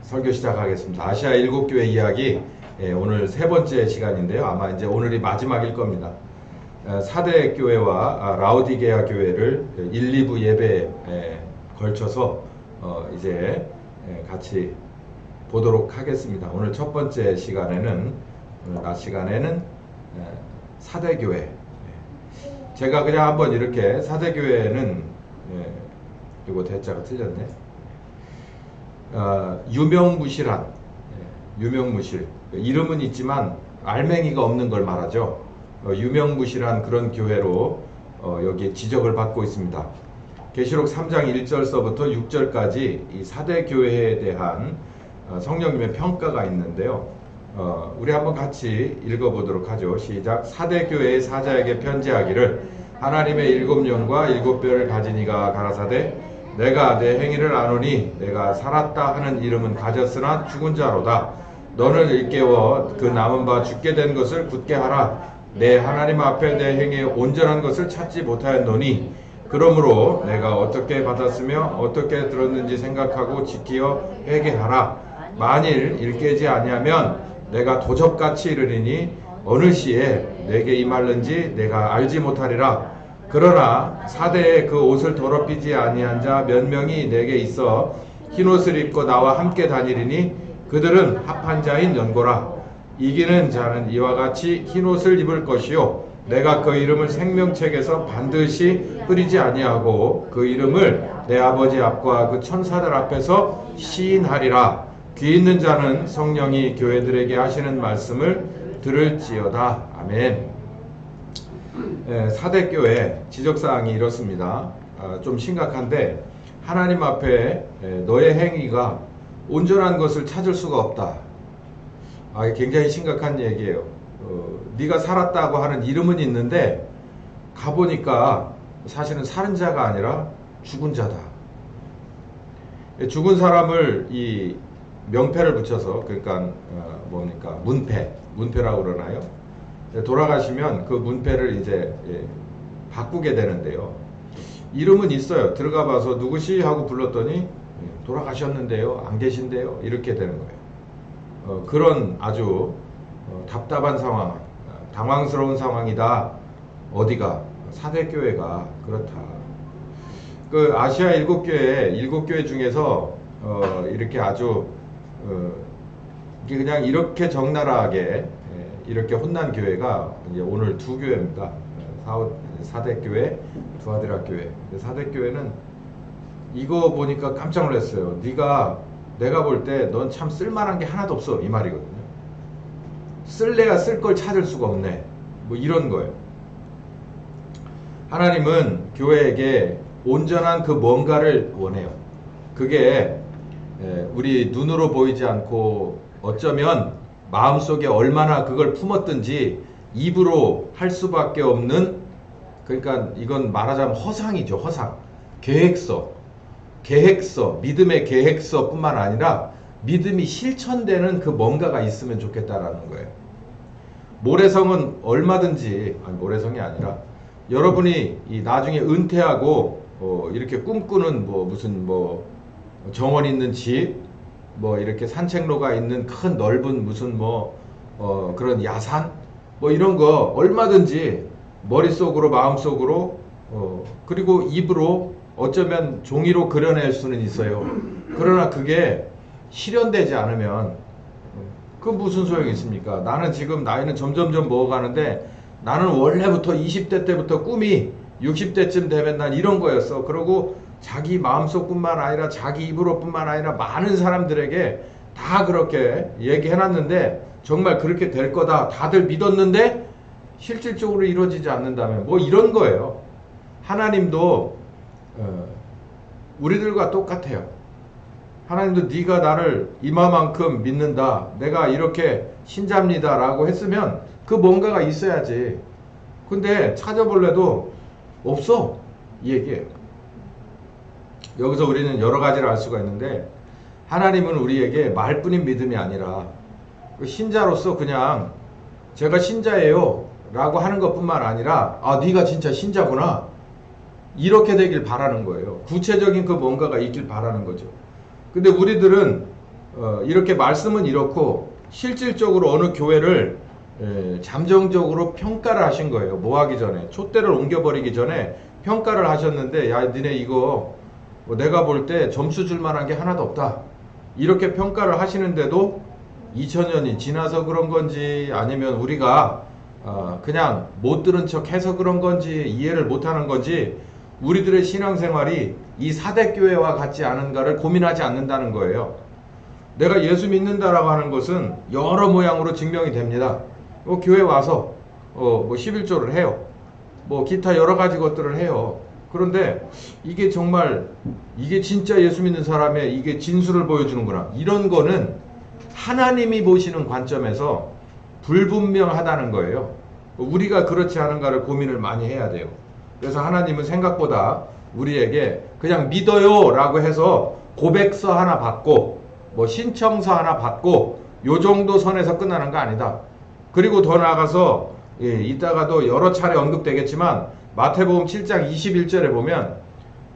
설교 시작하겠습니다. 아시아 7교회 이야기, 오늘 세 번째 시간인데요. 아마 이제 오늘이 마지막일 겁니다. 4대 교회와 라오디게아 교회를 1, 2부 예배에 걸쳐서 이제 같이 보도록 하겠습니다. 오늘 첫 번째 시간에는, 오늘 낮 시간에는 4대 교회. 제가 그냥 한번 이렇게 4대 교회는, 이거 대자가 틀렸네. 유명무실한, 유명무실, 이름은 있지만 알맹이가 없는 걸 말하죠. 유명무실한 그런 교회로 여기 지적을 받고 있습니다. 계시록 3장 1절서부터 6절까지 이 4대 교회에 대한 성령님의 평가가 있는데요. 우리 한번 같이 읽어보도록 하죠. 시작. 4대 교회의 사자에게 편지하기를, 하나님의 7영과 7뼈를 가진 이가 가라사대, 내가 내 행위를 아노니 내가 살았다 하는 이름은 가졌으나 죽은 자로다. 너는 일깨워 그 남은 바 죽게 된 것을 굳게 하라. 내 하나님 앞에 내 행위에 온전한 것을 찾지 못하였노니, 그러므로 내가 어떻게 받았으며 어떻게 들었는지 생각하고 지키어 회개하라. 만일 일깨지 아니하면 내가 도적같이 이르리니 어느 시에 내게 임할는지 내가 알지 못하리라. 그러나 4대에 그 옷을 더럽히지 아니한 자 몇 명이 내게 있어 흰옷을 입고 나와 함께 다니리니 그들은 합한 자인 연고라. 이기는 자는 이와 같이 흰옷을 입을 것이요, 내가 그 이름을 생명책에서 반드시 흐리지 아니하고 그 이름을 내 아버지 앞과 그 천사들 앞에서 시인하리라. 귀 있는 자는 성령이 교회들에게 하시는 말씀을 들을지어다. 아멘. 4대 교회 지적사항이 이렇습니다. 좀 심각한데, 하나님 앞에 너의 행위가 온전한 것을 찾을 수가 없다. 굉장히 심각한 얘기예요. 네가 살았다고 하는 이름은 있는데 가보니까 사실은 사는 자가 아니라 죽은 자다. 죽은 사람을 이 명패를 붙여서, 그러니까 뭡니까, 문패라고 그러나요? 돌아가시면 그 문패를 이제 바꾸게 되는데요. 이름은 있어요. 들어가 봐서 누구시 하고 불렀더니 돌아가셨는데요, 안 계신데요, 이렇게 되는 거예요. 그런 아주 답답한 상황, 당황스러운 상황이다. 어디가? 4대 교회가 그렇다. 그 아시아 7교회 중에서 이렇게 아주 그냥 이렇게 적나라하게 이렇게 혼난 교회가 이제 오늘 두 교회입니다. 4대 교회, 두아디라 교회. 4대 교회는 이거 보니까 깜짝 놀랐어요. 내가 볼 때 넌 참 쓸만한 게 하나도 없어, 이 말이거든요. 쓸래야 쓸 걸 찾을 수가 없네, 뭐 이런 거예요. 하나님은 교회에게 온전한 그 뭔가를 원해요. 그게 우리 눈으로 보이지 않고 어쩌면 마음속에 얼마나 그걸 품었든지 입으로 할 수밖에 없는, 그러니까 이건 말하자면 허상이죠. 허상. 계획서, 믿음의 계획서 뿐만 아니라 믿음이 실천되는 그 뭔가가 있으면 좋겠다라는 거예요. 모래성은 얼마든지, 모래성이 아니라 여러분이 나중에 은퇴하고 이렇게 꿈꾸는 무슨 정원 있는 집, 이렇게 산책로가 있는 큰 넓은 무슨 그런 야산, 이런 거 얼마든지 머릿속으로, 마음속으로, 그리고 입으로 어쩌면 종이로 그려낼 수는 있어요. 그러나 그게 실현되지 않으면 그 무슨 소용이 있습니까? 나는 지금 나이는 점점점 먹어가는데 나는 원래부터 20대 때부터 꿈이 60대쯤 되면 난 이런 거였어. 그러고 자기 마음속뿐만 아니라 자기 입으로뿐만 아니라 많은 사람들에게 다 그렇게 얘기해놨는데 정말 그렇게 될 거다 다들 믿었는데 실질적으로 이루어지지 않는다면 이런 거예요. 하나님도 우리들과 똑같아요. 하나님도 네가 나를 이마만큼 믿는다, 내가 이렇게 신자입니다 라고 했으면 그 뭔가가 있어야지. 근데 찾아볼래도 없어, 이 얘기예요. 여기서 우리는 여러 가지를 알 수가 있는데, 하나님은 우리에게 말뿐인 믿음이 아니라 신자로서 그냥 제가 신자예요 라고 하는 것뿐만 아니라 네가 진짜 신자구나, 이렇게 되길 바라는 거예요. 구체적인 그 뭔가가 있길 바라는 거죠. 근데 우리들은 이렇게 말씀은 이렇고 실질적으로 어느 교회를 잠정적으로 평가를 하신 거예요. 뭐 하기 전에 촛대를 옮겨버리기 전에 평가를 하셨는데, 야 니네 이거 뭐 내가 볼 때 점수 줄 만한 게 하나도 없다, 이렇게 평가를 하시는데도 2000년이 지나서 그런 건지 아니면 우리가 그냥 못 들은 척 해서 그런 건지 이해를 못하는 건지 우리들의 신앙생활이 이 사대교회와 같지 않은가를 고민하지 않는다는 거예요. 내가 예수 믿는다라고 하는 것은 여러 모양으로 증명이 됩니다. 교회 와서 뭐 11조를 해요. 뭐 기타 여러 가지 것들을 해요. 그런데 이게 정말 이게 진짜 예수 믿는 사람의 이게 진수를 보여주는구나, 이런 거는 하나님이 보시는 관점에서 불분명하다는 거예요. 우리가 그렇지 않은가를 고민을 많이 해야 돼요. 그래서 하나님은 생각보다 우리에게 그냥 믿어요 라고 해서 고백서 하나 받고 뭐 신청서 하나 받고 요 정도 선에서 끝나는 거 아니다. 그리고 더 나아가서 이따가도 여러 차례 언급되겠지만 마태복음 7장 21절에 보면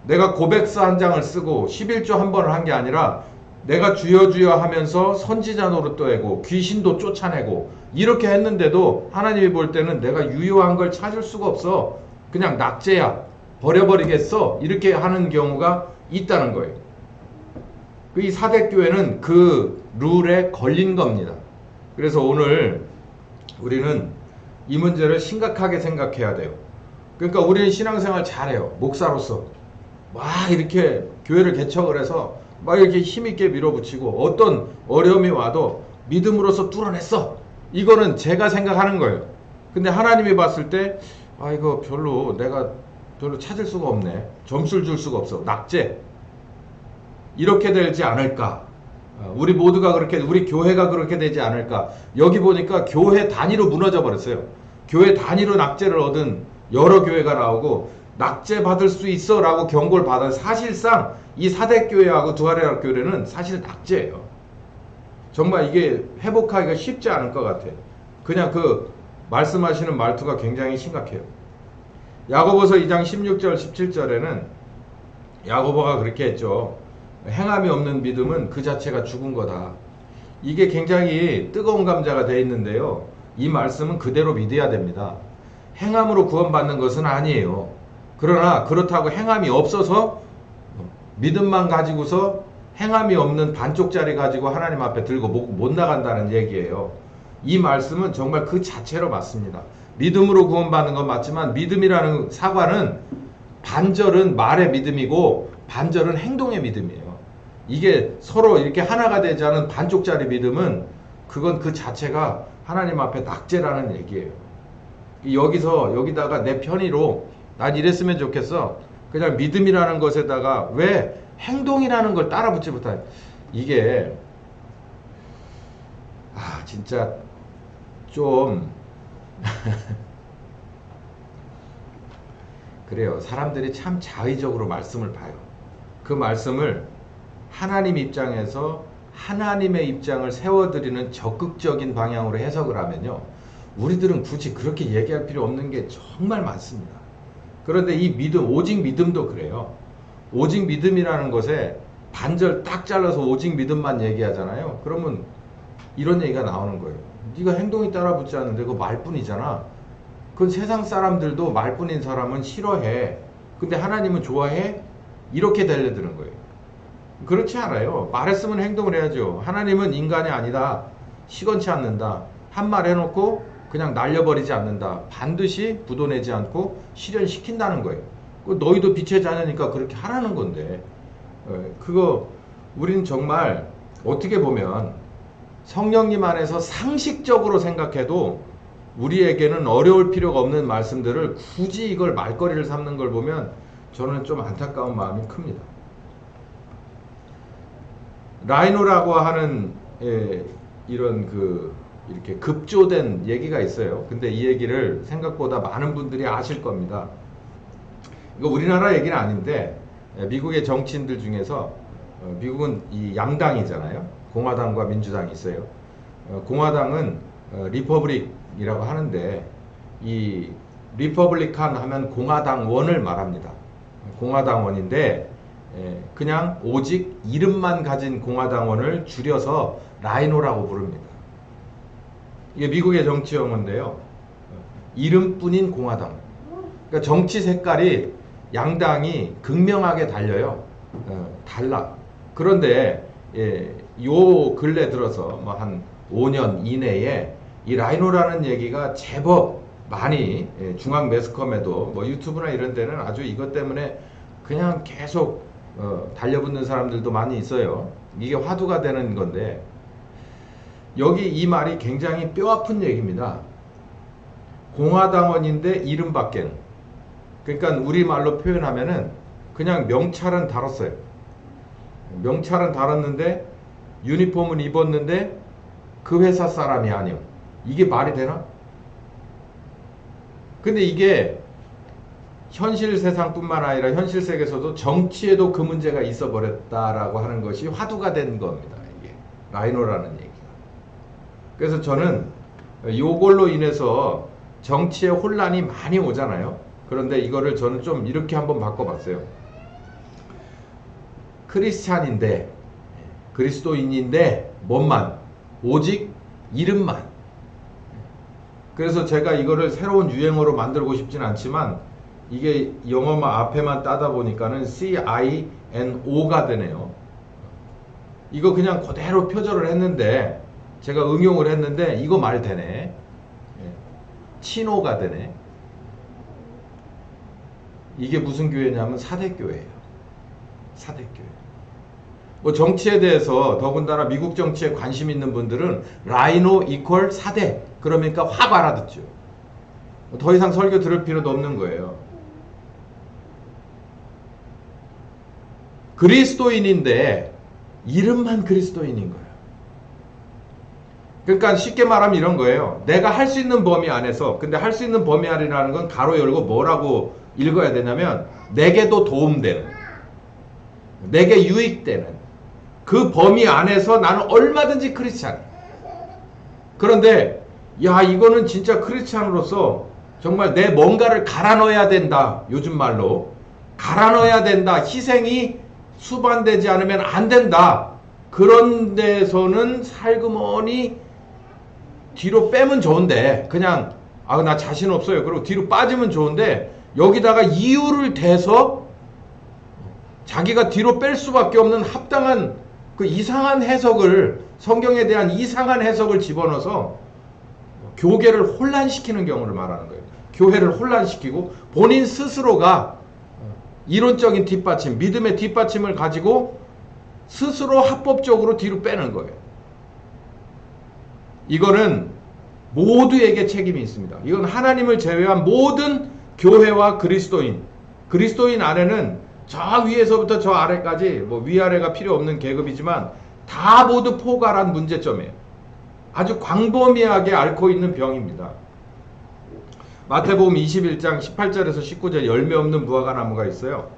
내가 고백서 한 장을 쓰고 11조 한 번을 한 게 아니라 내가 주여 주여 하면서 선지자 노릇도 하고 귀신도 쫓아내고 이렇게 했는데도 하나님이 볼 때는 내가 유효한 걸 찾을 수가 없어, 그냥 낙제야, 버려버리겠어, 이렇게 하는 경우가 있다는 거예요. 이 사대교회는 그 룰에 걸린 겁니다. 그래서 오늘 우리는 이 문제를 심각하게 생각해야 돼요. 그러니까 우리는 신앙생활 잘해요. 목사로서 막 이렇게 교회를 개척을 해서 막 이렇게 힘있게 밀어붙이고 어떤 어려움이 와도 믿음으로써 뚫어냈어, 이거는 제가 생각하는 거예요. 근데 하나님이 봤을 때 이거 내가 별로 찾을 수가 없네, 점수를 줄 수가 없어, 낙제, 이렇게 되지 않을까, 우리 모두가 그렇게, 우리 교회가 그렇게 되지 않을까. 여기 보니까 교회 단위로 무너져 버렸어요. 교회 단위로 낙제를 얻은 여러 교회가 나오고 낙제 받을 수 있어 라고 경고를 받은, 사실상 이 사대교회하고 두아레락 교회는 사실 낙제예요. 정말 이게 회복하기가 쉽지 않을 것 같아. 그냥 그 말씀하시는 말투가 굉장히 심각해요. 야고보서 2장 16절 17절에는 야고보가 그렇게 했죠. 행함이 없는 믿음은 그 자체가 죽은 거다. 이게 굉장히 뜨거운 감자가 되어 있는데요. 이 말씀은 그대로 믿어야 됩니다. 행함으로 구원받는 것은 아니에요. 그러나 그렇다고 행함이 없어서 믿음만 가지고서 행함이 없는 반쪽짜리 가지고 하나님 앞에 들고 못 나간다는 얘기예요. 이 말씀은 정말 그 자체로 맞습니다. 믿음으로 구원받는 건 맞지만 믿음이라는 사과는 반절은 말의 믿음이고 반절은 행동의 믿음이에요. 이게 서로 이렇게 하나가 되지 않은 반쪽짜리 믿음은 그건 그 자체가 하나님 앞에 낙제라는 얘기예요. 여기다가 내 편의로 난 이랬으면 좋겠어, 그냥 믿음이라는 것에다가 왜 행동이라는 걸 따라 붙지 못해. 이게 진짜 좀 그래요. 사람들이 참 자의적으로 말씀을 봐요. 그 말씀을 하나님 입장에서 하나님의 입장을 세워드리는 적극적인 방향으로 해석을 하면요, 우리들은 굳이 그렇게 얘기할 필요 없는 게 정말 많습니다. 그런데 이 믿음, 오직 믿음도 그래요. 오직 믿음이라는 것에 반절 딱 잘라서 오직 믿음만 얘기하잖아요. 그러면 이런 얘기가 나오는 거예요. 네가 행동이 따라 붙지 않는데 그거 말뿐이잖아. 그건 세상 사람들도 말뿐인 사람은 싫어해. 근데 하나님은 좋아해? 이렇게 달려드는 거예요. 그렇지 않아요. 말했으면 행동을 해야죠. 하나님은 인간이 아니다, 시건치 않는다, 한 말 해놓고 그냥 날려버리지 않는다, 반드시 부도내지 않고 실현시킨다는 거예요. 너희도 빛의 자녀니까 그렇게 하라는 건데, 그거 우린 정말 어떻게 보면 성령님 안에서 상식적으로 생각해도 우리에게는 어려울 필요가 없는 말씀들을 굳이 이걸 말거리를 삼는 걸 보면 저는 좀 안타까운 마음이 큽니다. 라이노라고 하는 이런 이렇게 급조된 얘기가 있어요. 근데 이 얘기를 생각보다 많은 분들이 아실 겁니다. 이거 우리나라 얘기는 아닌데 미국의 정치인들 중에서 미국은 이 양당이잖아요. 공화당과 민주당이 있어요. 공화당은 리퍼블릭이라고 하는데 이 리퍼블리칸 하면 공화당원을 말합니다. 공화당원인데 그냥 오직 이름만 가진 공화당원을 줄여서 라이노라고 부릅니다. 이게 미국의 정치 용어인데요. 이름뿐인 공화당. 그러니까 정치 색깔이 양당이 극명하게 달려요. 달라. 그런데 요 근래 들어서 뭐 한 5년 이내에 이 라이노라는 얘기가 제법 많이 중앙 매스컴에도 뭐 유튜브나 이런 데는 아주 이것 때문에 그냥 계속 달려붙는 사람들도 많이 있어요. 이게 화두가 되는 건데 여기 이 말이 굉장히 뼈아픈 얘기입니다. 공화당원인데 이름밖에는. 그러니까 우리말로 표현하면은 그냥 명찰은 달았어요. 명찰은 달았는데 유니폼은 입었는데 그 회사 사람이 아니요. 이게 말이 되나? 근데 이게 현실 세상뿐만 아니라 현실 세계에서도 정치에도 그 문제가 있어 버렸다라고 하는 것이 화두가 된 겁니다. 이게 라이노라는 얘기가. 그래서 저는 요걸로 인해서 정치에 혼란이 많이 오잖아요. 그런데 이거를 저는 좀 이렇게 한번 바꿔봤어요. 크리스찬인데 그리스도인인데 뭔만 오직 이름만. 그래서 제가 이거를 새로운 유행어로 만들고 싶진 않지만 이게 영어만 앞에만 따다 보니까는 CINO가 되네요. 이거 그냥 그대로 표절을 했는데 제가 응용을 했는데 이거 말 되네. 친오가 되네. 이게 무슨 교회냐면 사대교회예요. 사대교회. 뭐 정치에 대해서 더군다나 미국 정치에 관심 있는 분들은 라이노 이퀄 사대 그러니까 확 알아듣죠. 더 이상 설교 들을 필요도 없는 거예요. 그리스도인인데 이름만 그리스도인인 거예요. 그러니까 쉽게 말하면 이런 거예요. 내가 할 수 있는 범위 안에서, 근데 할 수 있는 범위 안이라는 건 가로 열고 뭐라고 읽어야 되냐면 내게도 도움되는, 내게 유익되는 그 범위 안에서 나는 얼마든지 크리스찬. 그런데 야 이거는 진짜 크리스찬으로서 정말 내 뭔가를 갈아 넣어야 된다. 요즘 말로 갈아 넣어야 된다. 희생이 수반되지 않으면 안 된다. 그런 데서는 살그머니 뒤로 빼면 좋은데 그냥 나 자신 없어요. 그리고 뒤로 빠지면 좋은데 여기다가 이유를 대서 자기가 뒤로 뺄 수밖에 없는 합당한 그 이상한 해석을, 성경에 대한 이상한 해석을 집어넣어서 교계를 혼란시키는 경우를 말하는 거예요. 교회를 혼란시키고 본인 스스로가 이론적인 뒷받침, 믿음의 뒷받침을 가지고 스스로 합법적으로 뒤로 빼는 거예요. 이거는 모두에게 책임이 있습니다. 이건 하나님을 제외한 모든 교회와 그리스도인 안에는 저 위에서부터 저 아래까지 뭐 위아래가 필요 없는 계급이지만 다 모두 포괄한 문제점이에요. 아주 광범위하게 앓고 있는 병입니다. 마태복음 21장 18절에서 19절 열매 없는 무화과 나무가 있어요.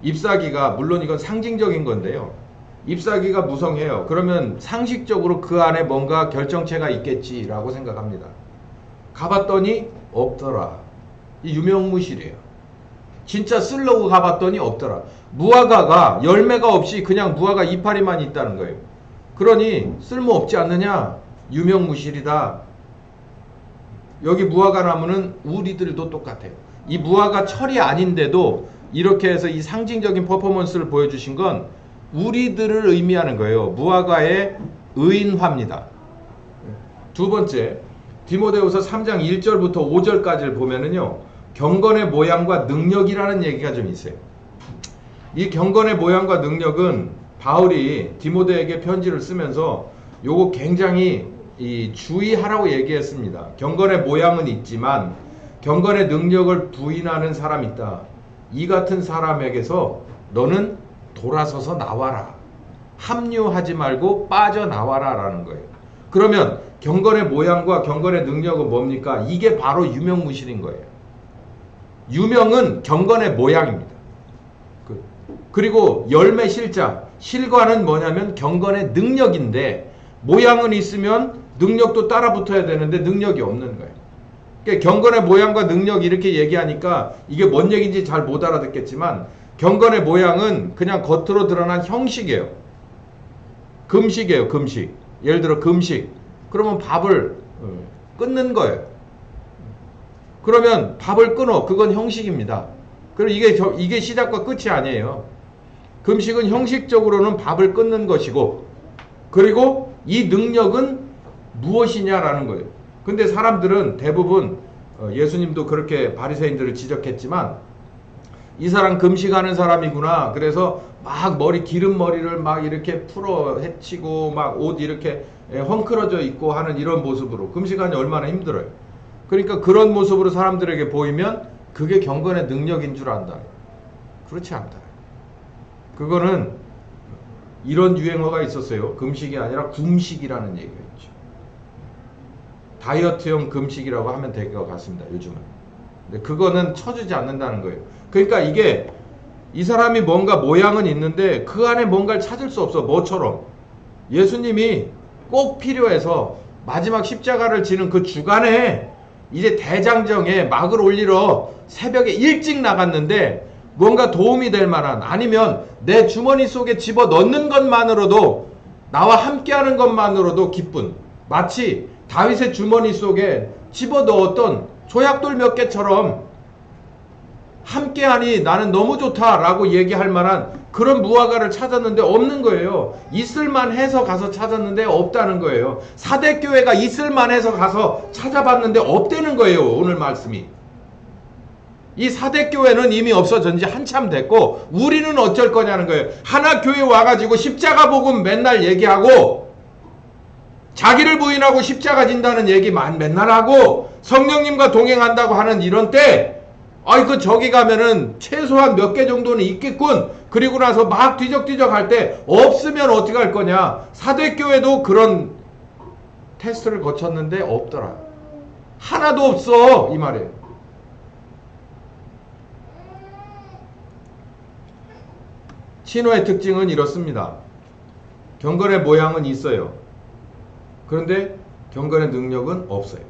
잎사귀가, 물론 이건 상징적인 건데요. 잎사귀가 무성해요. 그러면 상식적으로 그 안에 뭔가 결정체가 있겠지라고 생각합니다. 가봤더니 없더라. 이 유명무실이에요. 진짜 쓰려고 가봤더니 없더라. 무화과가 열매가 없이 그냥 무화과 이파리만 있다는 거예요. 그러니 쓸모없지 않느냐? 유명무실이다. 여기 무화과 나무는 우리들도 똑같아요. 이 무화과 철이 아닌데도 이렇게 해서 이 상징적인 퍼포먼스를 보여주신 건 우리들을 의미하는 거예요. 무화과의 의인화입니다. 두 번째, 디모데후서 3장 1절부터 5절까지를 보면은요. 경건의 모양과 능력이라는 얘기가 좀 있어요. 이 경건의 모양과 능력은 바울이 디모데에게 편지를 쓰면서 요거 굉장히 주의하라고 얘기했습니다. 경건의 모양은 있지만 경건의 능력을 부인하는 사람이 있다. 이 같은 사람에게서 너는 돌아서서 나와라. 합류하지 말고 빠져나와라 라는 거예요. 그러면 경건의 모양과 경건의 능력은 뭡니까? 이게 바로 유명무실인 거예요. 유명은 경건의 모양입니다. 그리고 열매 실자, 실과는 뭐냐면 경건의 능력인데 모양은 있으면 능력도 따라 붙어야 되는데 능력이 없는 거예요. 그러니까 경건의 모양과 능력 이렇게 얘기하니까 이게 뭔 얘기인지 잘 못 알아듣겠지만 경건의 모양은 그냥 겉으로 드러난 형식이에요. 금식이에요. 금식. 예를 들어 금식. 그러면 밥을 끊는 거예요. 그러면 밥을 끊어. 그건 형식입니다. 그리고 이게 시작과 끝이 아니에요. 금식은 형식적으로는 밥을 끊는 것이고, 그리고 이 능력은 무엇이냐라는 거예요. 근데 사람들은 대부분 예수님도 그렇게 바리새인들을 지적했지만, 이 사람 금식하는 사람이구나. 그래서 막 기름머리를 막 이렇게 풀어 헤치고 막 옷 이렇게 헝클어져 있고 하는 이런 모습으로 금식하니 얼마나 힘들어요. 그러니까 그런 모습으로 사람들에게 보이면 그게 경건의 능력인 줄 안다. 그렇지 않다. 그거는 이런 유행어가 있었어요. 금식이 아니라 굼식이라는 얘기가 있죠. 다이어트용 금식이라고 하면 될 것 같습니다. 요즘은. 근데 그거는 쳐주지 않는다는 거예요. 그러니까 이게 이 사람이 뭔가 모양은 있는데 그 안에 뭔가를 찾을 수 없어. 뭐처럼 예수님이 꼭 필요해서 마지막 십자가를 지는 그 주간에 이제 대장정에 막을 올리러 새벽에 일찍 나갔는데 뭔가 도움이 될 만한, 아니면 내 주머니 속에 집어 넣는 것만으로도, 나와 함께하는 것만으로도 기쁜, 마치 다윗의 주머니 속에 집어 넣었던 조약돌 몇 개처럼 함께하니 나는 너무 좋다라고 얘기할 만한 그런 무화과를 찾았는데 없는 거예요. 있을만해서 가서 찾았는데 없다는 거예요. 사대교회가 있을만해서 가서 찾아봤는데 없다는 거예요. 오늘 말씀이. 이 사대교회는 이미 없어진 지 한참 됐고 우리는 어쩔 거냐는 거예요. 하나 교회 와가지고 십자가 복음 맨날 얘기하고, 자기를 부인하고 십자가 진다는 얘기 맨날 하고, 성령님과 동행한다고 하는 이런 때, 저기 가면은 최소한 몇 개 정도는 있겠군. 그리고 나서 막 뒤적뒤적 할 때 없으면 어떻게 할 거냐. 사대교회도 그런 테스트를 거쳤는데 없더라. 하나도 없어. 이 말이에요. 신호의 특징은 이렇습니다. 경건의 모양은 있어요. 그런데 경건의 능력은 없어요.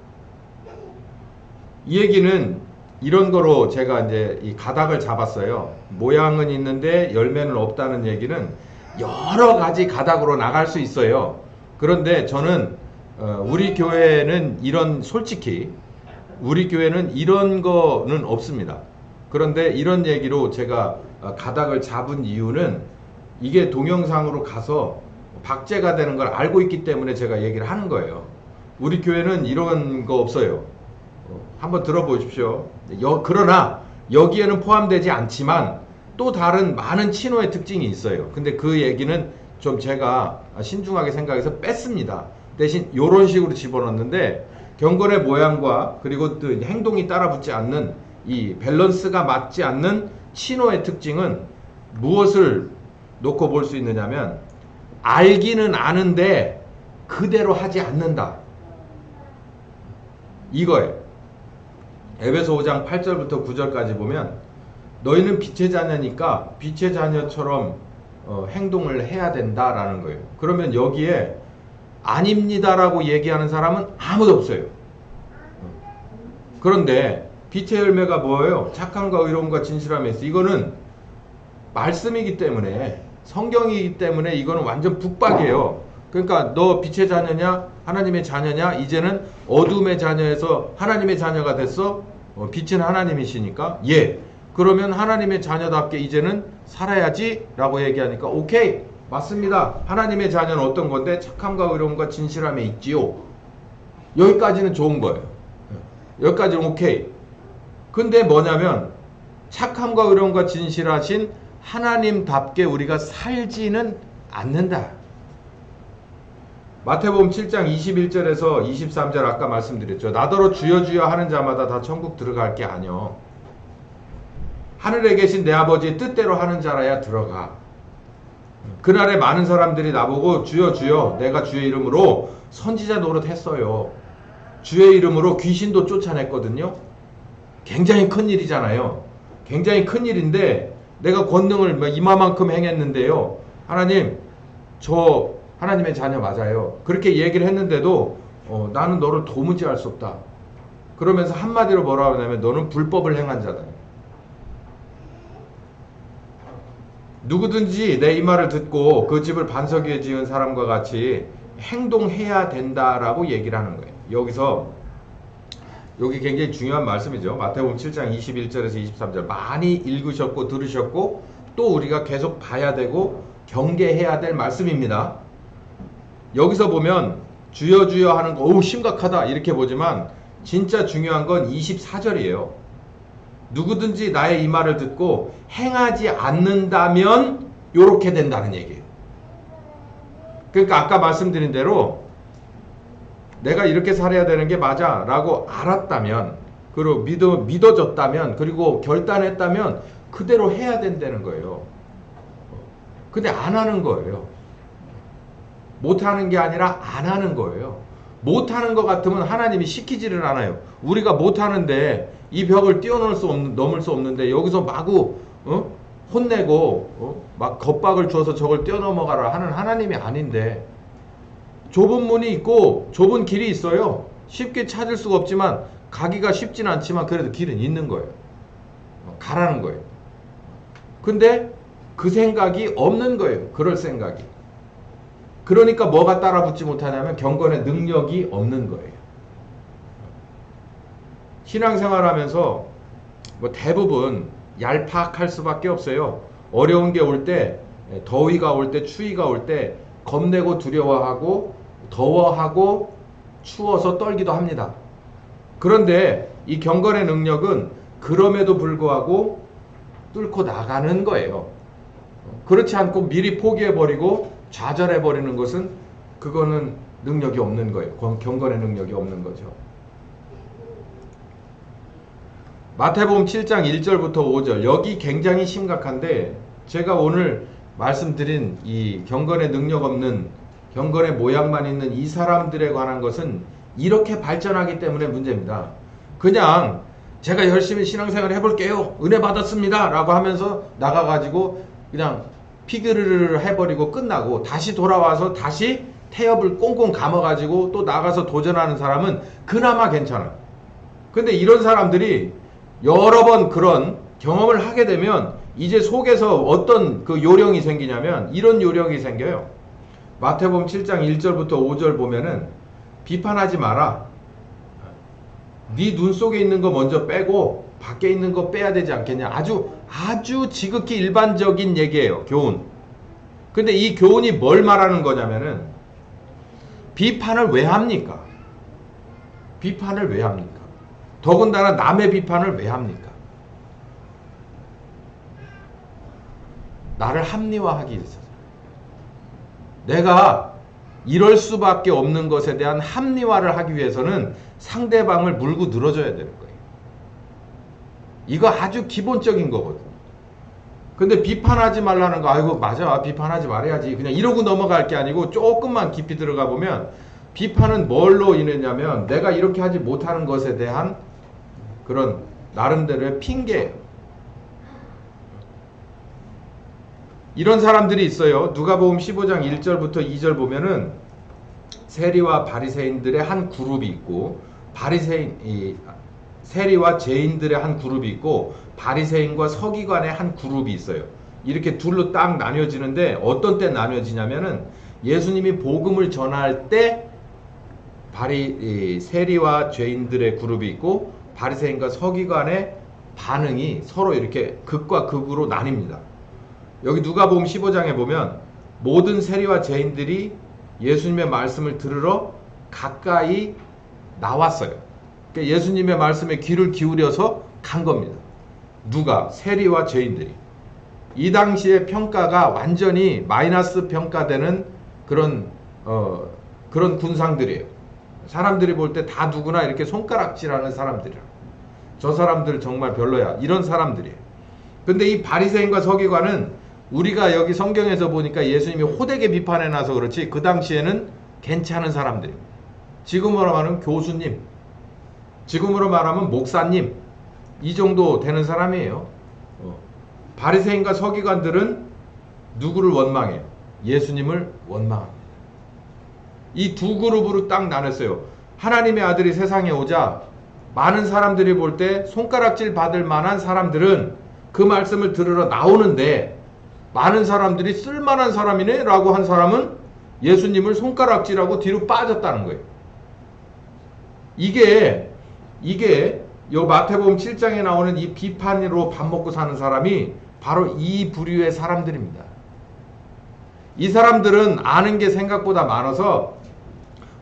이 얘기는 이런 거로 제가 이제 이 가닥을 잡았어요. 모양은 있는데 열매는 없다는 얘기는 여러 가지 가닥으로 나갈 수 있어요. 그런데 저는 우리 교회는 솔직히 우리 교회는 이런 거는 없습니다. 그런데 이런 얘기로 제가 가닥을 잡은 이유는 이게 동영상으로 가서 박제가 되는 걸 알고 있기 때문에 제가 얘기를 하는 거예요. 우리 교회는 이런 거 없어요. 한번 들어보십시오. 그러나 여기에는 포함되지 않지만 또 다른 많은 친호의 특징이 있어요. 근데 그 얘기는 좀 제가 신중하게 생각해서 뺐습니다. 대신 이런 식으로 집어넣는데, 경건의 모양과 그리고 또 행동이 따라붙지 않는 이 밸런스가 맞지 않는 친호의 특징은 무엇을 놓고 볼 수 있느냐면, 알기는 아는데 그대로 하지 않는다. 이거예요. 에베소 5장 8절부터 9절까지 보면, 너희는 빛의 자녀니까 빛의 자녀처럼 행동을 해야 된다라는 거예요. 그러면 여기에 아닙니다라고 얘기하는 사람은 아무도 없어요. 그런데 빛의 열매가 뭐예요? 착함과 의로움과 진실함에 있어. 이거는 말씀이기 때문에, 성경이기 때문에 이거는 완전 북박이에요. 그러니까 너 빛의 자녀냐? 하나님의 자녀냐? 이제는 어둠의 자녀에서 하나님의 자녀가 됐어? 빛은 하나님이시니까 예. 그러면 하나님의 자녀답게 이제는 살아야지 라고 얘기하니까 오케이, 맞습니다. 하나님의 자녀는 어떤 건데? 착함과 의로움과 진실함에 있지요. 여기까지는 좋은 거예요. 여기까지는 오케이. 근데 뭐냐면 착함과 의로움과 진실하신 하나님답게 우리가 살지는 않는다. 마태복음 7장 21절에서 23절 아까 말씀드렸죠. 나더러 주여 주여 하는 자마다 다 천국 들어갈 게 아니요. 하늘에 계신 내 아버지의 뜻대로 하는 자라야 들어가. 그날에 많은 사람들이 나보고 주여 주여 내가 주의 이름으로 선지자 노릇했어요. 주의 이름으로 귀신도 쫓아냈거든요. 굉장히 큰 일이잖아요. 굉장히 큰 일인데 내가 권능을 이마만큼 행했는데요. 하나님, 저 하나님의 자녀 맞아요. 그렇게 얘기를 했는데도 나는 너를 도무지 알 수 없다. 그러면서 한마디로 뭐라고 하냐면 너는 불법을 행한 자다. 누구든지 내 이 말을 듣고 그 집을 반석 위에 지은 사람과 같이 행동해야 된다라고 얘기를 하는 거예요. 여기 굉장히 중요한 말씀이죠. 마태복음 7장 21절에서 23절 많이 읽으셨고 들으셨고 또 우리가 계속 봐야 되고 경계해야 될 말씀입니다. 여기서 보면 주여 주여 하는 거 오 심각하다 이렇게 보지만 진짜 중요한 건 24절이에요. 누구든지 나의 이 말을 듣고 행하지 않는다면 요렇게 된다는 얘기예요. 그러니까 아까 말씀드린 대로 내가 이렇게 살아야 되는 게 맞아 라고 알았다면 그리고 믿어졌다면 그리고 결단했다면 그대로 해야 된다는 거예요. 근데 안 하는 거예요. 못하는 게 아니라 안 하는 거예요. 못하는 것 같으면 하나님이 시키지를 않아요. 우리가 못하는데 이 벽을 넘을 수 없는데 여기서 마구 혼내고 막 겁박을 주어서 저걸 뛰어넘어가라 하는 하나님이 아닌데 좁은 문이 있고 좁은 길이 있어요. 쉽게 찾을 수가 없지만 가기가 쉽진 않지만 그래도 길은 있는 거예요. 가라는 거예요. 근데 그 생각이 없는 거예요. 그럴 생각이. 그러니까 뭐가 따라붙지 못하냐면 경건의 능력이 없는 거예요. 신앙생활하면서 뭐 대부분 얄팍할 수밖에 없어요. 어려운 게 올 때, 더위가 올 때, 추위가 올 때 겁내고 두려워하고 더워하고 추워서 떨기도 합니다. 그런데 이 경건의 능력은 그럼에도 불구하고 뚫고 나가는 거예요. 그렇지 않고 미리 포기해버리고 좌절해버리는 것은 그거는 능력이 없는 거예요. 경건의 능력이 없는 거죠. 마태복음 7장 1절부터 5절 여기 굉장히 심각한데 제가 오늘 말씀드린 이 경건의 능력 없는 경건의 모양만 있는 이 사람들에 관한 것은 이렇게 발전하기 때문에 문제입니다. 그냥 제가 열심히 신앙생활 해볼게요. 은혜 받았습니다. 라고 하면서 나가가지고 그냥 피그르르 해버리고 끝나고 다시 돌아와서 다시 태엽을 꽁꽁 감아가지고 또 나가서 도전하는 사람은 그나마 괜찮아요. 근데 이런 사람들이 여러 번 그런 경험을 하게 되면 이제 속에서 어떤 그 요령이 생기냐면 이런 요령이 생겨요. 마태복음 7장 1절부터 5절 보면은 비판하지 마라. 네 눈 속에 있는 거 먼저 빼고 밖에 있는 거 빼야 되지 않겠냐. 아주 지극히 일반적인 얘기예요. 교훈. 근데 이 교훈이 뭘 말하는 거냐면은 비판을 왜 합니까? 비판을 왜 합니까? 더군다나 남의 비판을 왜 합니까? 나를 합리화하기 위해서. 내가 이럴 수밖에 없는 것에 대한 합리화를 하기 위해서는 상대방을 물고 늘어져야 되는 거예요. 이거 아주 기본적인 거거든요. 근데 비판하지 말라는 거, 아이고 맞아 비판하지 말아야지 그냥 이러고 넘어갈 게 아니고 조금만 깊이 들어가 보면 비판은 뭘로 인했냐면 내가 이렇게 하지 못하는 것에 대한 그런 나름대로의 핑계예요. 이런 사람들이 있어요. 누가복음 15장 1절부터 2절 보면은 세리와 바리새인들의 한 그룹이 있고 세리와 죄인들의 한 그룹이 있고 바리새인과 서기관의 한 그룹이 있어요. 이렇게 둘로 딱 나뉘어지는데 어떤 때 나뉘어지냐면은 예수님이 복음을 전할 때 세리와 죄인들의 그룹이 있고 바리새인과 서기관의 반응이 서로 이렇게 극과 극으로 나뉩니다. 여기 누가복음 15장에 보면 모든 세리와 죄인들이 예수님의 말씀을 들으러 가까이 나왔어요. 그러니까 예수님의 말씀에 귀를 기울여서 간 겁니다. 누가? 세리와 죄인들이. 이 당시의 평가가 완전히 마이너스 평가되는 그런 군상들이에요. 사람들이 볼 때 다 누구나 이렇게 손가락질하는 사람들이라. 저 사람들 정말 별로야. 이런 사람들이에요. 근데 이 바리새인과 서기관은 우리가 여기 성경에서 보니까 예수님이 호되게 비판해놔서 그렇지 그 당시에는 괜찮은 사람들이에요. 지금으로 말하면 교수님, 지금으로 말하면 목사님, 이 정도 되는 사람이에요. 바리새인과 서기관들은 누구를 원망해요? 예수님을 원망합니다. 이 두 그룹으로 딱 나눴어요. 하나님의 아들이 세상에 오자 많은 사람들이 볼 때 손가락질 받을 만한 사람들은 그 말씀을 들으러 나오는데 많은 사람들이 쓸만한 사람이네 라고 한 사람은 예수님을 손가락질하고 뒤로 빠졌다는 거예요. 이게 요 마태복음 7장에 나오는 이 비판으로 밥 먹고 사는 사람이 바로 이 부류의 사람들입니다. 이 사람들은 아는 게 생각보다 많아서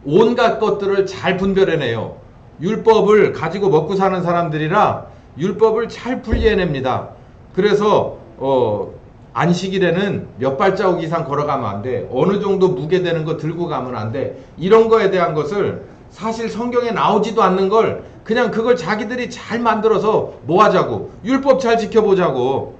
온갖 것들을 잘 분별해내요. 율법을 가지고 먹고 사는 사람들이라 율법을 잘 분리해냅니다. 그래서 안식일에는 몇 발자국 이상 걸어가면 안 돼. 어느 정도 무게 되는 거 들고 가면 안 돼. 이런 거에 대한 것을 사실 성경에 나오지도 않는 걸 그냥 그걸 자기들이 잘 만들어서 뭐 하자고. 율법 잘 지켜보자고.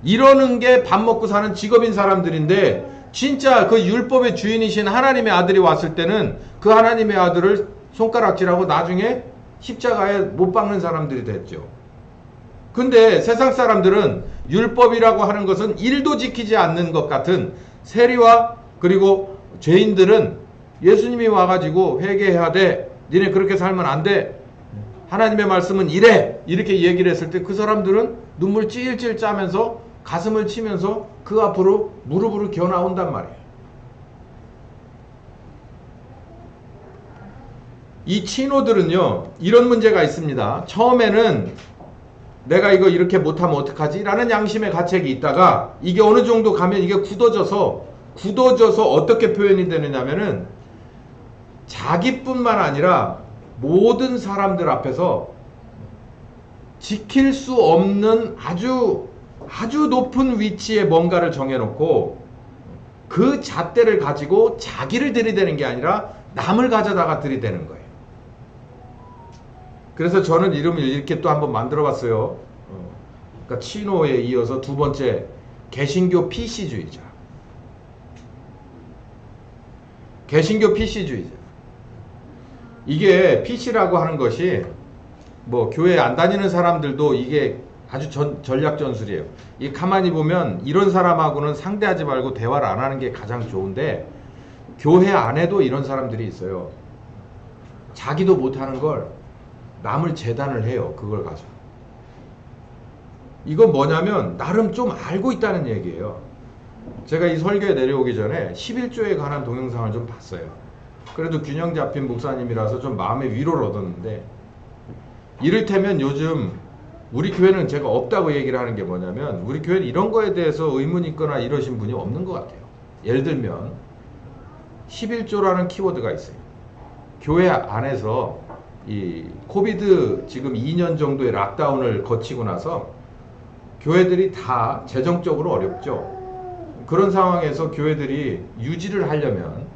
이러는 게 밥 먹고 사는 직업인 사람들인데 진짜 그 율법의 주인이신 하나님의 아들이 왔을 때는 그 하나님의 아들을 손가락질하고 나중에 십자가에 못 박는 사람들이 됐죠. 근데 세상 사람들은 율법이라고 하는 것은 일도 지키지 않는 것 같은 세리와 그리고 죄인들은 예수님이 와가지고 회개해야 돼. 니네 그렇게 살면 안 돼. 하나님의 말씀은 이래. 이렇게 얘기를 했을 때 그 사람들은 눈물 찔찔 짜면서 가슴을 치면서 그 앞으로 무릎으로 기어 나온단 말이에요. 이 치노들은요, 이런 문제가 있습니다. 처음에는 내가 이거 이렇게 못하면 어떡하지? 라는 양심의 가책이 있다가 이게 어느 정도 가면 이게 굳어져서 어떻게 표현이 되느냐면은 자기뿐만 아니라 모든 사람들 앞에서 지킬 수 없는 아주 높은 위치에 뭔가를 정해놓고 그 잣대를 가지고 자기를 들이대는 게 아니라 남을 가져다가 들이대는 거예요. 그래서 저는 이름을 이렇게 또 한번 만들어 봤어요. 그러니까 치노에 이어서 두 번째, 개신교 PC주의자. 개신교 PC주의자. 이게 PC라고 하는 것이 뭐 교회 안 다니는 사람들도 이게 아주 전략 전술이에요. 이 가만히 보면 이런 사람하고는 상대하지 말고 대화를 안 하는 게 가장 좋은데 교회 안에도 이런 사람들이 있어요. 자기도 못하는 걸 남을 재단을 해요. 그걸 가지고. 이건 뭐냐면 나름 좀 알고 있다는 얘기예요. 제가 이 설교에 내려오기 전에 11조에 관한 동영상을 좀 봤어요. 그래도 균형 잡힌 목사님이라서 좀 마음의 위로를 얻었는데 이를테면 요즘 우리 교회는 제가 없다고 얘기를 하는 게 뭐냐면 우리 교회는 이런 거에 대해서 의문 있거나 이러신 분이 없는 것 같아요. 예를 들면 11조라는 키워드가 있어요. 교회 안에서 이 코비드 지금 2년 정도의 락다운을 거치고 나서 교회들이 다 재정적으로 어렵죠. 그런 상황에서 교회들이 유지를 하려면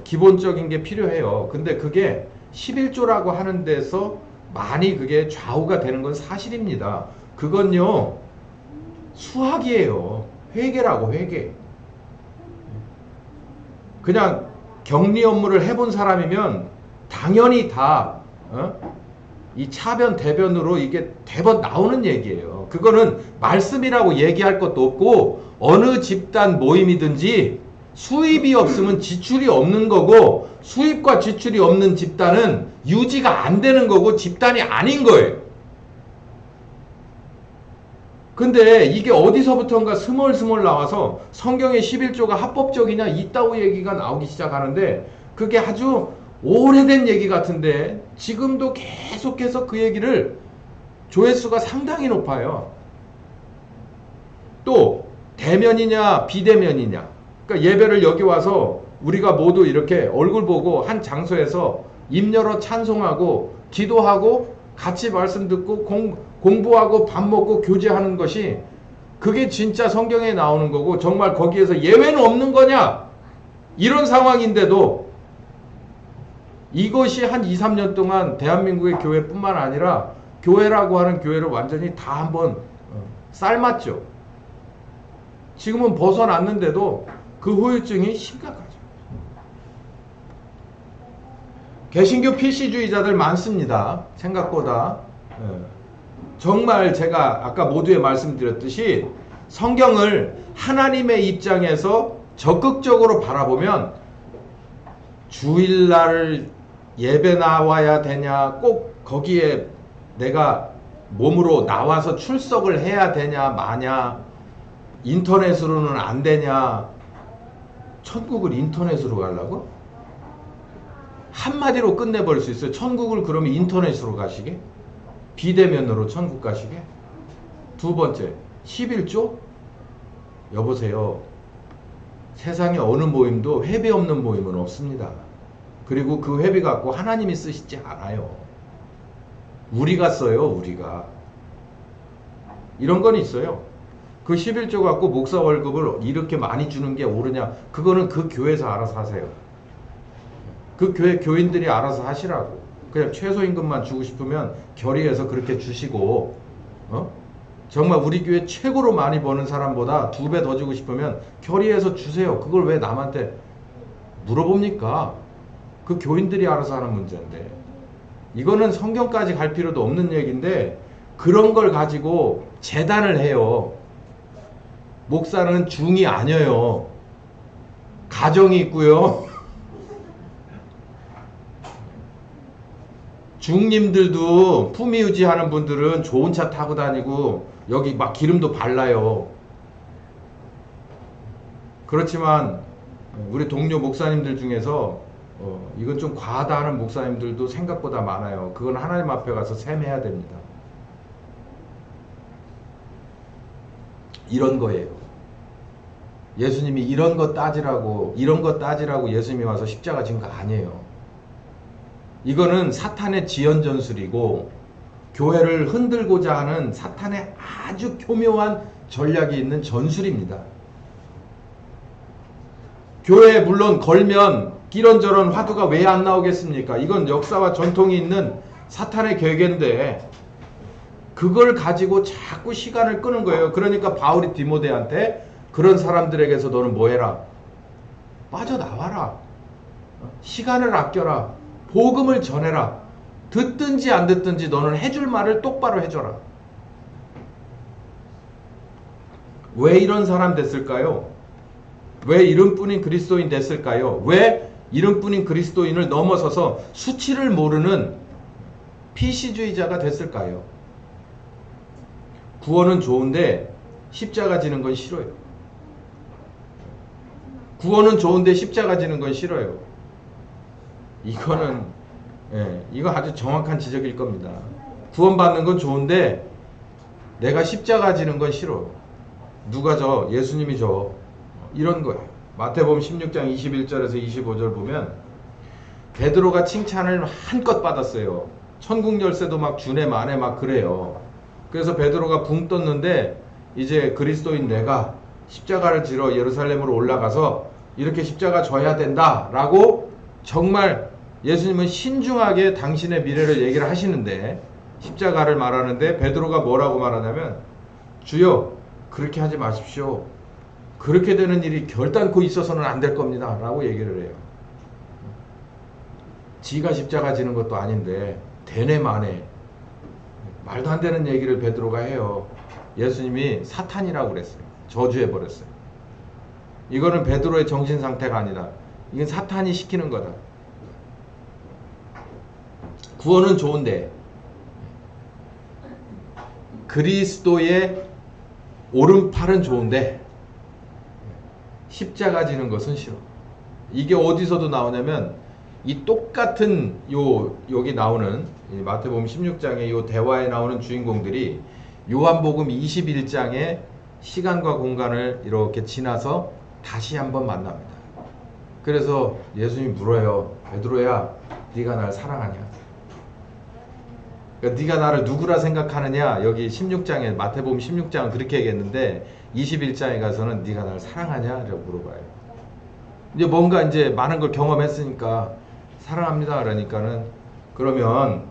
기본적인 게 필요해요. 근데 그게 11조라고 하는 데서 많이 그게 좌우가 되는 건 사실입니다. 그건요 수학이에요. 회계라고 회계. 그냥 격리 업무를 해본 사람이면 당연히 다 이 차변 대변으로 이게 대번 나오는 얘기예요. 그거는 말씀이라고 얘기할 것도 없고 어느 집단 모임이든지 수입이 없으면 지출이 없는 거고 수입과 지출이 없는 집단은 유지가 안 되는 거고 집단이 아닌 거예요. 근데 이게 어디서부턴가 스멀스멀 나와서 성경의 11조가 합법적이냐 이따구 얘기가 나오기 시작하는데 그게 아주 오래된 얘기 같은데 지금도 계속해서 그 얘기를 조회수가 상당히 높아요. 또 대면이냐 비대면이냐. 그러니까 예배를 여기 와서 우리가 모두 이렇게 얼굴 보고 한 장소에서 입 열어 찬송하고 기도하고 같이 말씀 듣고 공부하고 밥 먹고 교제하는 것이 그게 진짜 성경에 나오는 거고 정말 거기에서 예외는 없는 거냐? 이런 상황인데도 이것이 한 2, 3년 동안 대한민국의 교회뿐만 아니라 교회라고 하는 교회를 완전히 다 한번 삶았죠. 지금은 벗어났는데도 그 후유증이 심각하죠. 개신교 PC주의자들 많습니다. 생각보다. 정말 제가 아까 모두에 말씀드렸듯이 성경을 하나님의 입장에서 적극적으로 바라보면 주일날 예배 나와야 되냐, 꼭 거기에 내가 몸으로 나와서 출석을 해야 되냐 마냐, 인터넷으로는 안 되냐? 천국을 인터넷으로 가려고? 한마디로 끝내버릴 수 있어요. 천국을 그러면 인터넷으로 가시게? 비대면으로 천국 가시게? 두 번째, 11조? 여보세요. 세상에 어느 모임도 회비 없는 모임은 없습니다. 그리고 그 회비 갖고 하나님이 쓰시지 않아요. 우리가 써요, 우리가. 이런 건 있어요. 그 11조 갖고 목사 월급을 이렇게 많이 주는 게 옳으냐? 그거는 그 교회에서 알아서 하세요. 그 교회 교인들이 알아서 하시라고. 그냥 최소임금만 주고 싶으면 결의해서 그렇게 주시고, 정말 우리 교회 최고로 많이 버는 사람보다 2배 더 주고 싶으면 결의해서 주세요. 그걸 왜 남한테 물어봅니까? 그 교인들이 알아서 하는 문제인데. 이거는 성경까지 갈 필요도 없는 얘기인데 그런 걸 가지고 재단을 해요. 목사는 중이 아니에요. 가정이 있고요. 중님들도 품위유지하는 분들은 좋은 차 타고 다니고 여기 막 기름도 발라요. 그렇지만 우리 동료 목사님들 중에서 이건 좀 과하다 하는 목사님들도 생각보다 많아요. 그건 하나님 앞에 가서 셈해야 됩니다. 이런 거예요. 예수님이 이런 거 따지라고 예수님이 와서 십자가 진 거 아니에요. 이거는 사탄의 지연전술이고 교회를 흔들고자 하는 사탄의 아주 교묘한 전략이 있는 전술입니다. 교회에 물론 걸면 이런저런 화두가 왜 안 나오겠습니까? 이건 역사와 전통이 있는 사탄의 계획인데 그걸 가지고 자꾸 시간을 끄는 거예요. 그러니까 바울이 디모데한테 그런 사람들에게서 너는 뭐 해라? 빠져나와라. 시간을 아껴라. 복음을 전해라. 듣든지 안 듣든지 너는 해줄 말을 똑바로 해줘라. 왜 이런 사람 됐을까요? 왜 이름뿐인 그리스도인 됐을까요? 왜 이름뿐인 그리스도인을 넘어서서 수치를 모르는 피시주의자가 됐을까요? 구원은 좋은데 십자가 지는 건 싫어요. 구원은 좋은데 십자가 지는 건 싫어요. 이거는 이거 아주 정확한 지적일 겁니다. 구원받는 건 좋은데 내가 십자가 지는 건 싫어. 누가 져? 예수님이 져. 이런 거예요. 마태복음 16장 21절에서 25절 보면 베드로가 칭찬을 한껏 받았어요. 천국 열쇠도 막 주네 마네 막 그래요. 그래서 베드로가 붕 떴는데 이제 그리스도인 내가 십자가를 지러 예루살렘으로 올라가서 이렇게 십자가 져야 된다라고 정말 예수님은 신중하게 당신의 미래를 얘기를 하시는데 십자가를 말하는데 베드로가 뭐라고 말하냐면 주여 그렇게 하지 마십시오. 그렇게 되는 일이 결단코 있어서는 안 될 겁니다. 라고 얘기를 해요. 지가 십자가 지는 것도 아닌데 되네 마네 말도 안 되는 얘기를 베드로가 해요. 예수님이 사탄이라고 그랬어요. 저주해버렸어요. 이거는 베드로의 정신 상태가 아니다. 이건 사탄이 시키는 거다. 구원은 좋은데 그리스도의 오른팔은 좋은데 십자가 지는 것은 싫어. 이게 어디서도 나오냐면 이 똑같은 여기 나오는 마태복음 16장의 요 대화에 나오는 주인공들이 요한복음 21장의 시간과 공간을 이렇게 지나서 다시 한번 만납니다. 그래서 예수님이 물어요. 베드로야, 네가 날 사랑하냐? 그러니까 네가 나를 누구라 생각하느냐? 여기 16장에 마태복음 16장은 그렇게 얘기했는데 21장에 가서는 네가 나를 사랑하냐? 라고 물어봐요. 이제 뭔가 이제 많은 걸 경험했으니까 사랑합니다. 그러니까는 그러면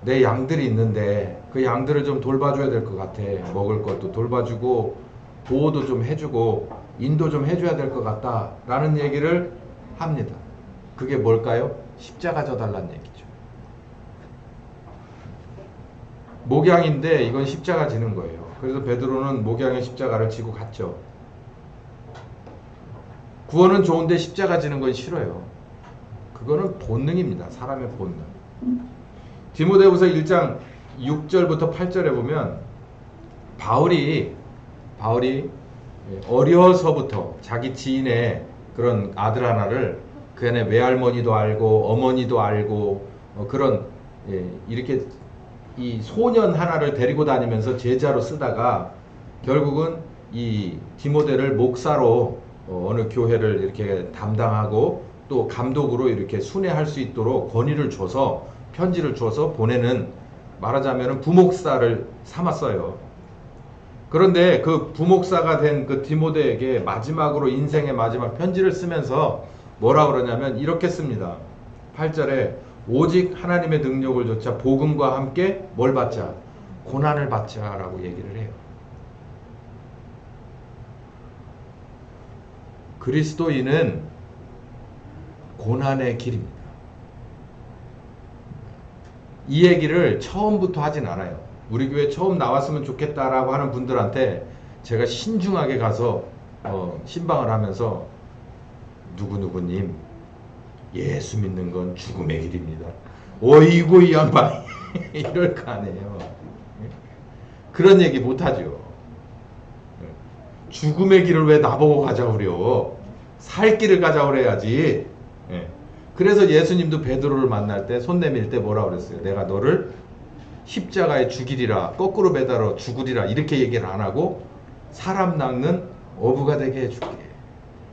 내 양들이 있는데 그 양들을 좀 돌봐줘야 될 것 같아. 먹을 것도 돌봐주고 보호도 좀 해주고 인도 좀 해줘야 될 것 같다. 라는 얘기를 합니다. 그게 뭘까요? 십자가 져달라는 얘기죠. 목양인데 이건 십자가 지는 거예요. 그래서 베드로는 목양의 십자가를 지고 갔죠. 구원은 좋은데 십자가 지는 건 싫어요. 그거는 본능입니다. 사람의 본능. 디모데후서 1장 6절부터 8절에 보면 바울이 바울이 어려서부터 자기 지인의 그런 아들 하나를 그 안에 외할머니도 알고 어머니도 알고 그런 이렇게 이 소년 하나를 데리고 다니면서 제자로 쓰다가 결국은 이 디모데를 목사로 어느 교회를 이렇게 담당하고 또 감독으로 이렇게 순회할 수 있도록 권위를 줘서 편지를 줘서 보내는, 말하자면 부목사를 삼았어요. 그런데 그 부목사가 된 그 디모데에게 마지막으로 인생의 마지막 편지를 쓰면서 뭐라 그러냐면 이렇게 씁니다. 8절에 오직 하나님의 능력을 좇아 복음과 함께 뭘 받자? 고난을 받자 라고 얘기를 해요. 그리스도인은 고난의 길입니다. 이 얘기를 처음부터 하진 않아요. 우리 교회 처음 나왔으면 좋겠다라고 하는 분들한테 제가 신중하게 가서 신방을 하면서 누구누구님 예수 믿는 건 죽음의 길입니다. 어이구 이 양반 이럴 거 아니에요. 그런 얘기 못하죠. 죽음의 길을 왜 나보고 가자고 그래요. 살 길을 가자고 그래야지. 그래서 예수님도 베드로를 만날 때 손 내밀 때 뭐라 그랬어요? 내가 너를 십자가에 죽이리라, 거꾸로 매달아 죽으리라 이렇게 얘기를 안 하고 사람 낚는 어부가 되게 해줄게.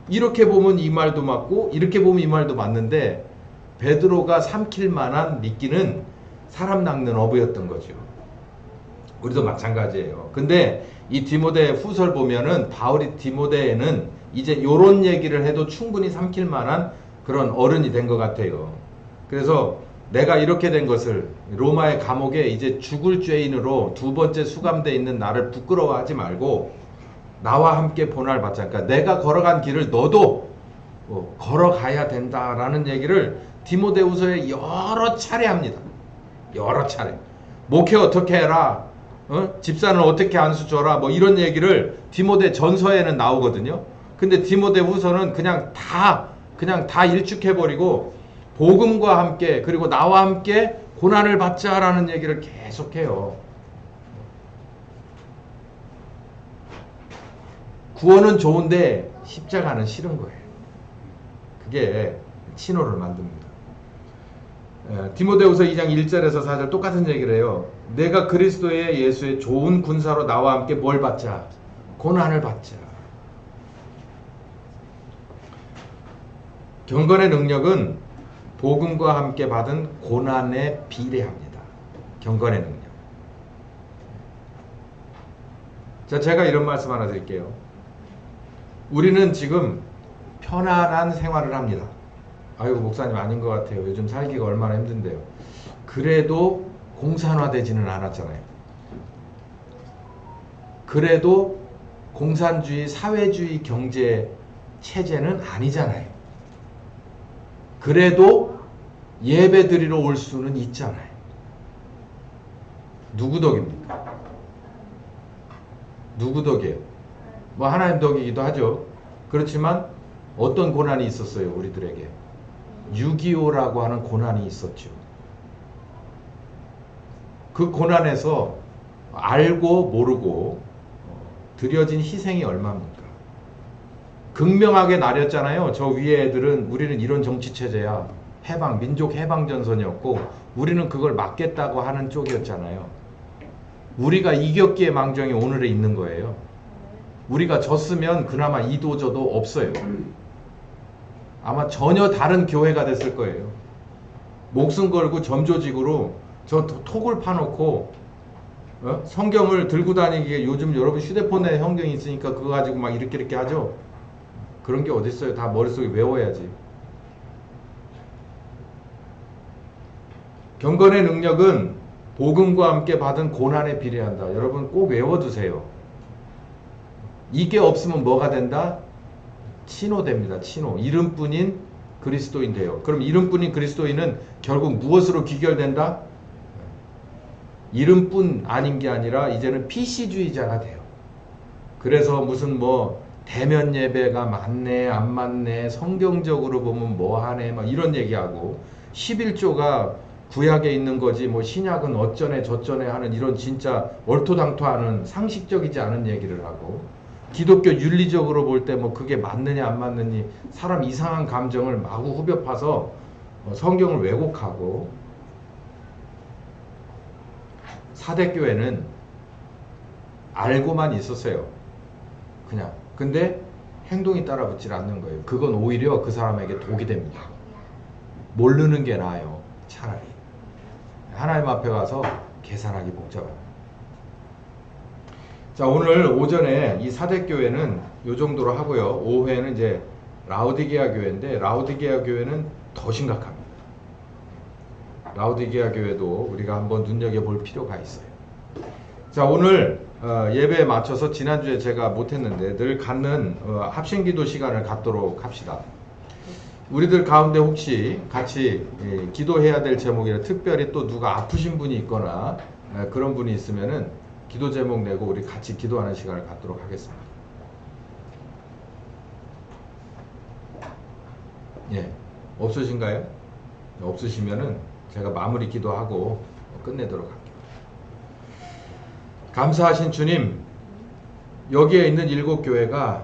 이렇게 보면 이 말도 맞고 이렇게 보면 이 말도 맞는데 베드로가 삼킬 만한 미끼는 사람 낚는 어부였던 거죠. 우리도 마찬가지예요. 근데 이 디모데 후설 보면은 바울이 디모데에는 이제 요런 얘기를 해도 충분히 삼킬 만한 그런 어른이 된 것 같아요. 그래서 내가 이렇게 된 것을 로마의 감옥에 이제 죽을 죄인으로 두 번째 수감되어 있는 나를 부끄러워하지 말고 나와 함께 본할 받자. 그러니까 내가 걸어간 길을 너도 걸어가야 된다라는 얘기를 디모데후서에 여러 차례 합니다. 여러 차례. 목회 어떻게 해라. 집사는 어떻게 안수 줘라. 뭐 이런 얘기를 디모데 전서에는 나오거든요. 근데 디모데후서는 그냥 다 일축해버리고 복음과 함께 그리고 나와 함께 고난을 받자라는 얘기를 계속해요. 구원은 좋은데 십자가는 싫은 거예요. 그게 친호를 만듭니다. 디모데후서 2장 1절에서 4절 똑같은 얘기를 해요. 내가 그리스도의 예수의 좋은 군사로 나와 함께 뭘 받자? 고난을 받자. 경건의 능력은 복음과 함께 받은 고난에 비례합니다. 경건의 능력. 자, 제가 이런 말씀 하나 드릴게요. 우리는 지금 편안한 생활을 합니다. 아이고 목사님 아닌 것 같아요. 요즘 살기가 얼마나 힘든데요. 그래도 공산화되지는 않았잖아요. 그래도 공산주의, 사회주의 경제 체제는 아니잖아요. 그래도 예배 드리러 올 수는 있잖아요. 누구 덕입니까? 누구 덕이에요? 뭐 하나님 덕이기도 하죠. 그렇지만 어떤 고난이 있었어요, 우리들에게? 6.25라고 하는 고난이 있었죠. 그 고난에서 알고 모르고 드려진 희생이 얼마입니까? 극명하게 나렸잖아요. 저 위에 애들은 우리는 이런 정치체제야. 민족 해방전선이었고 우리는 그걸 막겠다고 하는 쪽이었잖아요. 우리가 이겼기에 망정이 오늘에 있는 거예요. 우리가 졌으면 그나마 이도저도 없어요. 아마 전혀 다른 교회가 됐을 거예요. 목숨 걸고 점조직으로 저 톡을 파놓고 성경을 들고 다니기에 요즘 여러분 휴대폰에 성경이 있으니까 그거 가지고 막 이렇게 하죠. 그런 게 어딨어요. 다 머릿속에 외워야지. 경건의 능력은 복음과 함께 받은 고난에 비례한다. 여러분 꼭 외워두세요. 이게 없으면 뭐가 된다? 친호됩니다. 친호. 이름뿐인 그리스도인 돼요. 그럼 이름뿐인 그리스도인은 결국 무엇으로 귀결된다? 이름뿐 아닌 게 아니라 이제는 PC주의자가 돼요. 그래서 무슨 대면 예배가 맞네 안 맞네 성경적으로 보면 뭐하네 막 이런 얘기하고 11조가 구약에 있는 거지 신약은 어쩌네 저쩌네 하는 이런 진짜 얼토당토하는 상식적이지 않은 얘기를 하고 기독교 윤리적으로 볼 때 뭐 그게 맞느냐 안 맞느니 사람 이상한 감정을 마구 후벼 파서 성경을 왜곡하고, 사대교회는 알고만 있었어요. 그냥. 근데 행동이 따라붙질 않는 거예요. 그건 오히려 그 사람에게 독이 됩니다. 모르는 게 나아요. 차라리. 하나님 앞에 가서 계산하기 복잡합니다. 자, 오늘 오전에 이 사대교회는 이 정도로 하고요. 오후에는 이제 라오디게아 교회인데, 라오디게아 교회는 더 심각합니다. 라오디게아 교회도 우리가 한번 눈여겨볼 필요가 있어요. 자, 오늘 예배에 맞춰서 지난주에 제가 못했는데 늘 갖는 합심기도 시간을 갖도록 합시다. 우리들 가운데 혹시 같이 기도해야 될 제목이라, 특별히 또 누가 아프신 분이 있거나 그런 분이 있으면은 기도 제목 내고 우리 같이 기도하는 시간을 갖도록 하겠습니다. 예, 없으신가요? 없으시면은 제가 마무리 기도하고 끝내도록 할게요. 감사하신 주님, 여기에 있는 7교회가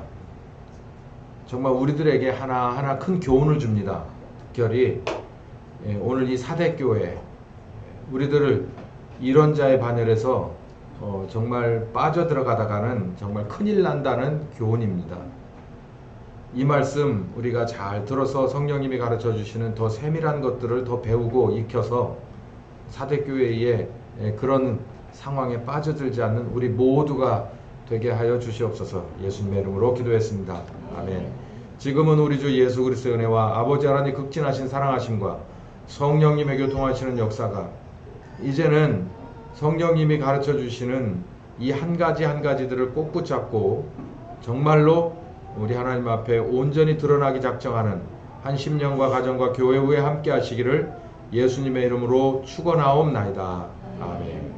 정말 우리들에게 하나하나 큰 교훈을 줍니다. 특별히 오늘 이 사대교회, 우리들을 이런 자의 반열에서 정말 빠져들어가다가는 정말 큰일 난다는 교훈입니다. 이 말씀 우리가 잘 들어서 성령님이 가르쳐 주시는 더 세밀한 것들을 더 배우고 익혀서 사대교회의 그런 상황에 빠져들지 않는 우리 모두가 되게 하여 주시옵소서. 예수님의 이름으로 기도했습니다. 아멘. 지금은 우리 주 예수 그리스도의 은혜와 아버지 하나님 극진하신 사랑하심과 성령님의 교통하시는 역사가, 이제는 성령님이 가르쳐 주시는 이 한 가지 한 가지들을 꼭 붙잡고 정말로 우리 하나님 앞에 온전히 드러나기 작정하는 한 심령과 가정과 교회 후에 함께 하시기를 예수님의 이름으로 축원하옵나이다. 아멘.